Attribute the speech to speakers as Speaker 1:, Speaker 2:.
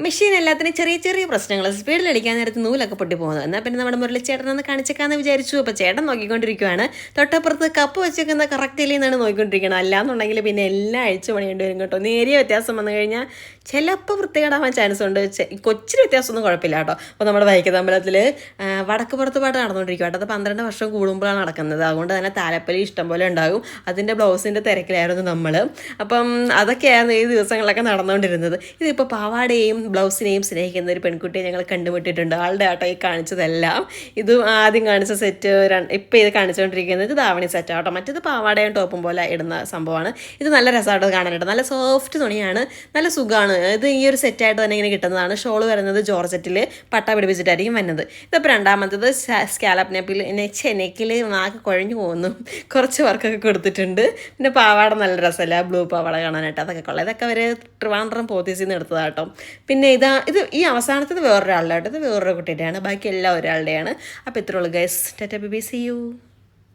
Speaker 1: Machine എല്ലാത്തിനും ചെറിയ ചെറിയ പ്രശ്നങ്ങൾ സ്പീഡിൽ അടിക്കാൻ നേരത്ത് നൂലൊക്കെ പൊട്ടി പോകുന്നത്. എന്നാൽ പിന്നെ നമ്മുടെ മുരളിച്ചേട്ടനൊന്ന് കാണിച്ചേക്കാന്ന് വിചാരിച്ചു. അപ്പോൾ ചേട്ടൻ നോക്കിക്കൊണ്ടിരിക്കുവാണ്. തൊട്ടപ്പുറത്ത് കപ്പ് വെച്ചേക്കുന്ന കറക്റ്റ് ഇല്ലേ എന്നാണ് നോക്കിക്കൊണ്ടിരിക്കണം. അല്ലാന്നുണ്ടെങ്കിൽ പിന്നെ എല്ലാം അഴിച്ചു പണിയേണ്ടി വരും കേട്ടോ. നേരിയ വ്യത്യാസം വന്നു കഴിഞ്ഞാൽ ചിലപ്പോൾ വൃത്തികേടാവാൻ ചാൻസ് ഉണ്ട്. കൊച്ചിന് വ്യത്യാസമൊന്നും കുഴപ്പമില്ല കേട്ടോ. അപ്പോൾ നമ്മുടെ വൈക്കത്തമ്പലത്തിൽ വടക്ക് പുറത്ത് പാട്ട് നടന്നുകൊണ്ടിരിക്കും കേട്ടോ. അത് 12 വർഷം കൂടുമ്പോഴാണ് നടക്കുന്നത്. അതുകൊണ്ട് തന്നെ താലപ്പൊലി ഇഷ്ടം പോലെ ഉണ്ടാകും. അതിൻ്റെ ബ്ലൗസിൻ്റെ തിരക്കിലായിരുന്നു നമ്മൾ. അപ്പം അതൊക്കെയാണ് ഈ ദിവസങ്ങളൊക്കെ നടന്നുകൊണ്ടിരുന്നത്. ഇതിപ്പോൾ പാവാടയും ബ്ലൗസിനെയും സ്നേഹിക്കുന്ന ഒരു പെൺകുട്ടിയെ ഞങ്ങൾ കണ്ടുമുട്ടിയിട്ടുണ്ട്. ആളുടെ ആട്ടോ ഈ കാണിച്ചതെല്ലാം. ഇതും ആദ്യം കാണിച്ച സെറ്റ് ഇപ്പോൾ ഇത് കാണിച്ചുകൊണ്ടിരിക്കുന്നത് ധാവണി സെറ്റ് ആട്ടോ. മറ്റേത് പാവാടയും ടോപ്പും പോലെ ഇടുന്ന സംഭവമാണ്. ഇത് നല്ല രസമായിട്ട് കാണാനായിട്ട്. നല്ല സോഫ്റ്റ് തുണിയാണ്, നല്ല സുഖമാണ്. ഇത് ഈ ഒരു സെറ്റായിട്ട് തന്നെ ഇങ്ങനെ കിട്ടുന്നതാണ്. ഷോള് വരുന്നത് ജോർജറ്റിൽ പട്ട പിടിപ്പിച്ചിട്ടായിരിക്കും വരുന്നത്. ഇതിപ്പോൾ രണ്ടാമത്തത് സ്കാലപ്പ് നെക്കിൽ നാക്ക് കുഴഞ്ഞു പോകുന്നു. കുറച്ച് വർക്കൊക്കെ കൊടുത്തിട്ടുണ്ട്. പിന്നെ പാവാട നല്ല രസമല്ല, ബ്ലൂ പാവാട കാണാനായിട്ട്. അതൊക്കെ കൊള്ളാം. ഇതൊക്കെ അവർ ട്രിവാൻഡ്രം പോത്തീസിൽ നിന്ന് എടുത്തതാട്ടോ. പിന്നെ ഇത് ഈ അവസാനത്തത് വേറൊരാളുടെ കേട്ടോ. ഇത് വേറൊരു കുട്ടിയുടെയാണ്. ബാക്കി എല്ലാം ഒരാളുടെയാണ്. അപ്പോൾ ഇത്രയുള്ളൂ guys. Tata bye bye, see U.